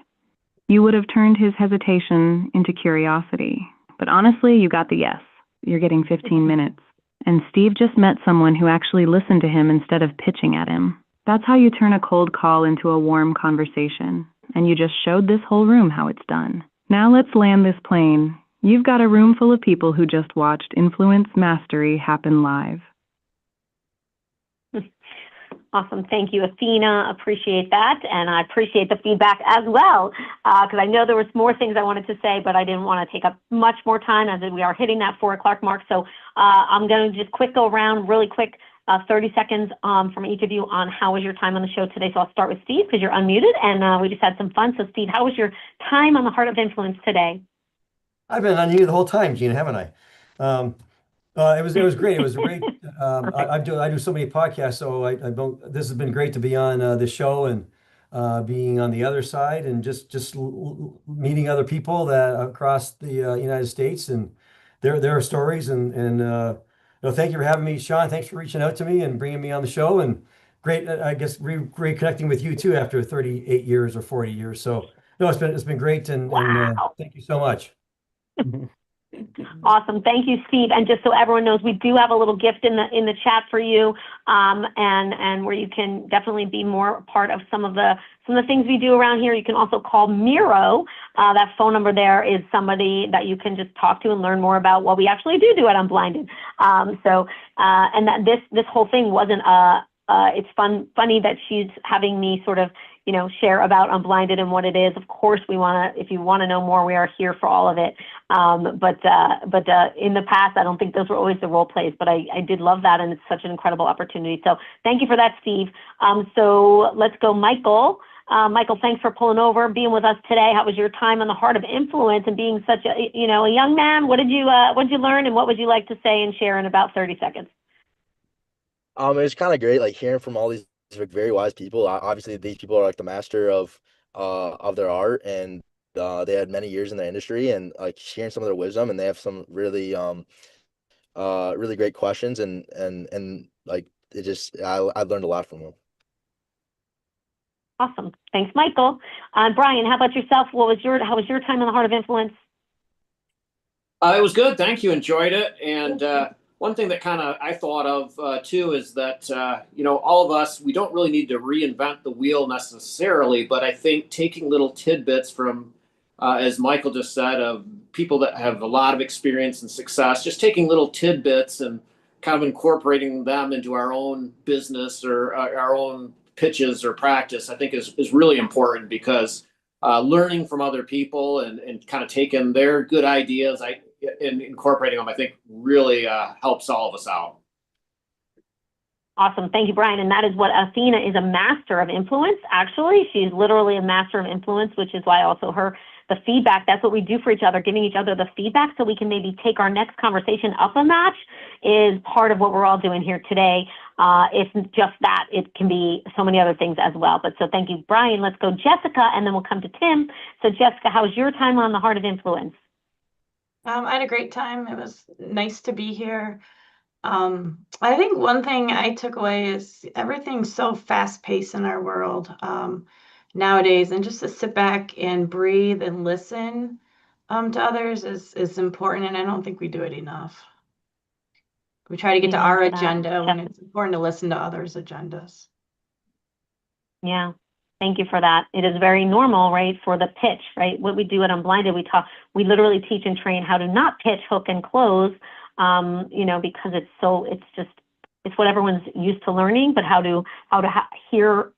You would have turned his hesitation into curiosity. But honestly, you got the yes. You're getting 15 minutes. And Steve just met someone who actually listened to him instead of pitching at him. That's how you turn a cold call into a warm conversation. And you just showed this whole room how it's done. Now let's land this plane. You've got a room full of people who just watched Influence Mastery happen live. Awesome. Thank you, Athena. Appreciate that. And I appreciate the feedback as well, because I know there was more things I wanted to say, but I didn't want to take up much more time as we are hitting that 4 o'clock mark. So I'm going to just go around really quick, 30 seconds from each of you on how was your time on the show today. So I'll start with Steve because you're unmuted and we just had some fun. So Steve, how was your time on the Heart of Influence today? I've been on you the whole time, Gina, haven't I? It was great. It was great. I do so many podcasts, so this has been great to be on the show and being on the other side and just meeting other people that across the United States and their stories and thank you for having me, Sean. Thanks for reaching out to me and bringing me on the show, and great. I guess great connecting with you too after 38 years or 40 years. So no, it's been great and thank you so much. Awesome. Thank you, Steve. And just so everyone knows, we do have a little gift in the chat for you, and where you can definitely be more a part of some of the things we do around here. You can also call Miro. That phone number there is somebody that you can just talk to and learn more about what we actually do at Unblinded. And that this whole thing wasn't a it's funny that she's having me sort of, share about Unblinded and what it is. Of course, if you want to know more, we are here for all of it. But in the past, I don't think those were always the role plays, but I did love that, and it's such an incredible opportunity. So thank you for that, Steve. So let's go, Michael. Michael, thanks for pulling over, being with us today. How was your time on the Heart of Influence and being such a young man? What did you learn, and what would you like to say and share in about 30 seconds? It was kind of great, like hearing from all these very wise people. Obviously, these people are like the master of their art, and they had many years in the industry, and like hearing some of their wisdom, and they have some really really great questions, and like it just I learned a lot from them. Awesome, thanks, Michael. Brian, how about yourself? How was your time in the Heart of Influence? It was good, thank you. Enjoyed it, and one thing that kind of I thought of too is that all of us, we don't really need to reinvent the wheel necessarily, but I think taking little tidbits from, as Michael just said, of people that have a lot of experience and success, just taking little tidbits and kind of incorporating them into our own business or our own pitches or practice, I think is really important, because learning from other people and kind of taking their good ideas and incorporating them, I think really helps all of us out. Awesome. Thank you, Brian. And that is what Athena is, a master of influence. Actually, she's literally a master of influence, which is why also the feedback, that's what we do for each other, giving each other the feedback so we can maybe take our next conversation up a notch is part of what we're all doing here today. It's just that, it can be so many other things as well. But so thank you, Brian. Let's go Jessica, and then we'll come to Tim. So Jessica, how was your time on the Heart of Influence? I had a great time. It was nice to be here. I think one thing I took away is everything's so fast-paced in our world nowadays, and just to sit back and breathe and listen to others is important, and I don't think we do it enough. We try to get to our agenda when it's important to listen to others' agendas. Yeah. Thank you for that. It is very normal, right, for the pitch, right? What we do at Unblinded, we literally teach and train how to not pitch, hook, and close, because it's what everyone's used to learning, but how to hear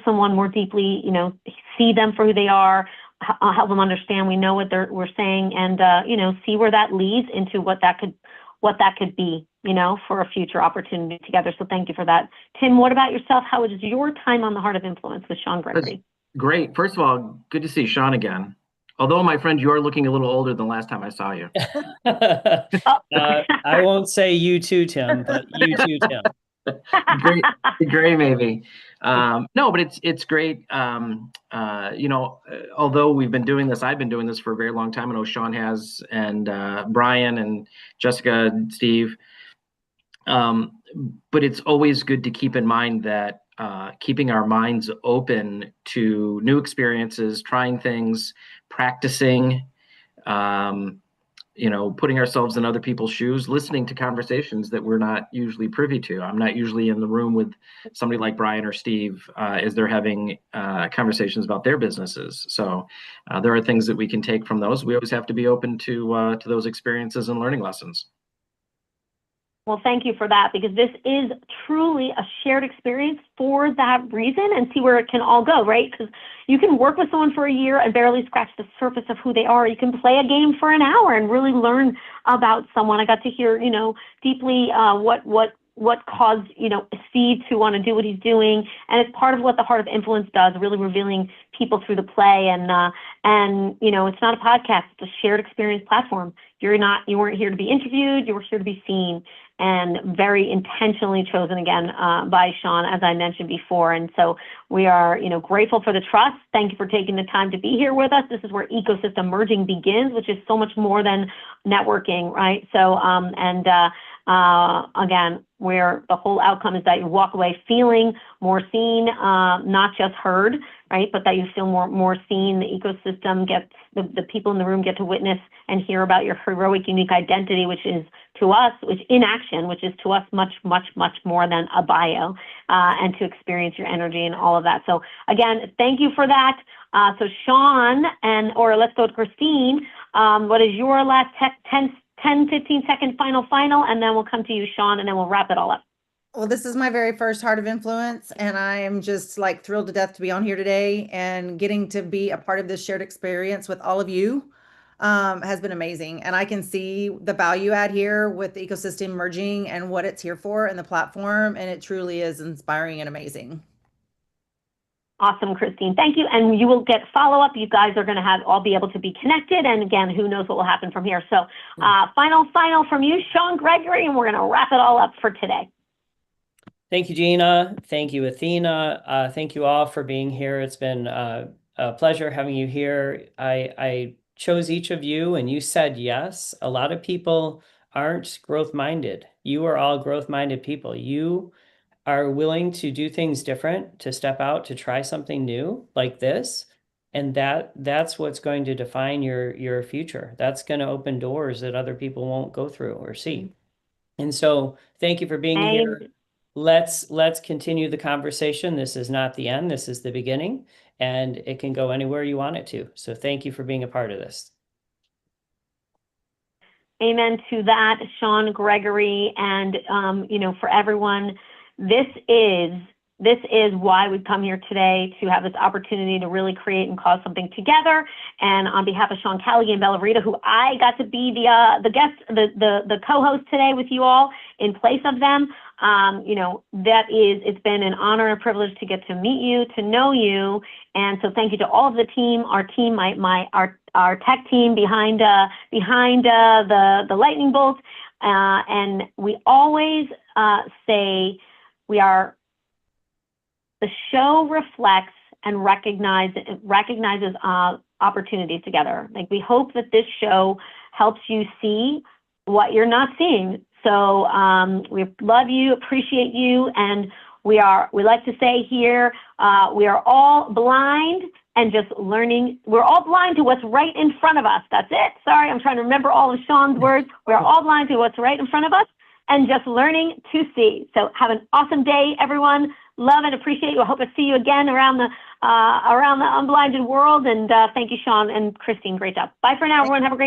someone more deeply, see them for who they are, help them understand we know what we're saying, and see where that leads into what that could be, for a future opportunity together. So thank you for that. Tim, what about yourself? How was your time on the Heart of Influence with Sean Gregory? Great. First of all, good to see Sean again. Although, my friend, you are looking a little older than last time I saw you. I won't say you too, Tim, but you too, Tim. Gray maybe. No, but it's great. Although we've been doing this, I've been doing this for a very long time. I know Sean has, and Brian and Jessica and Steve. But it's always good to keep in mind that keeping our minds open to new experiences, trying things, practicing, putting ourselves in other people's shoes, listening to conversations that we're not usually privy to. I'm not usually in the room with somebody like Brian or Steve as they're having conversations about their businesses. So there are things that we can take from those. We always have to be open to those experiences and learning lessons. Well, thank you for that, because this is truly a shared experience for that reason, and see where it can all go, right? Because you can work with someone for a year and barely scratch the surface of who they are. You can play a game for an hour and really learn about someone. I got to hear, deeply what caused, Steve to want to do what he's doing. And it's part of what the Heart of Influence does, really revealing people through the play. And it's not a podcast, it's a shared experience platform. You weren't here to be interviewed, you were here to be seen, and very intentionally chosen again by Sean, as I mentioned before. And so we are, grateful for the trust. Thank you for taking the time to be here with us. This is where ecosystem merging begins, which is so much more than networking, right? So, again, where the whole outcome is that you walk away feeling more seen, not just heard, right? But that you feel more seen. The ecosystem gets, the people in the room get to witness and hear about your heroic, unique identity, which is to us, which in action, which is to us much, much, much more than a bio, and to experience your energy and all of that. So again, thank you for that. So Sean, or let's go to Christine. What is your last 10, 15 second final, and then we'll come to you, Sean, and then we'll wrap it all up. Well, this is my very first Heart of Influence, and I am just like thrilled to death to be on here today and getting to be a part of this shared experience with all of you has been amazing. And I can see the value add here with the ecosystem merging and what it's here for and the platform. And it truly is inspiring and amazing. Awesome, Christine. Thank you. And you will get follow-up. You guys are going to all be able to be connected. And again, who knows what will happen from here. So final from you, Sean Gregory, and we're going to wrap it all up for today. Thank you, Gina. Thank you, Athena. Thank you all for being here. It's been a pleasure having you here. I chose each of you and you said yes. A lot of people aren't growth-minded. You are all growth-minded people. You are willing to do things different, to step out, to try something new like this. And that's what's going to define your future. That's going to open doors that other people won't go through or see. And so thank you for being here. Let's continue the conversation. This is not the end. This is the beginning, and it can go anywhere you want it to. So thank you for being a part of this. Amen to that, Sean Gregory. And, for everyone, this is why we've come here today, to have this opportunity to really create and cause something together. And on behalf of Sean Callaghan and Bella Rita, who I got to be the guest, the co-host today with you all in place of them, it's been an honor and a privilege to get to meet you, to know you. And so thank you to all of the team, our team, our tech team behind the lightning bolt. And we always say the show reflects and recognizes opportunities together. Like, we hope that this show helps you see what you're not seeing. So we love you, appreciate you, and we like to say here, we are all blind and just learning. We're all blind to what's right in front of us. That's it. Sorry, I'm trying to remember all of Sean's words. We're all blind to what's right in front of us and just learning to see. So have an awesome day, everyone. Love and appreciate you. I hope to see you again around the unblinded world. And thank you, Sean and Christine. Great job. Bye for now, everyone. Have a great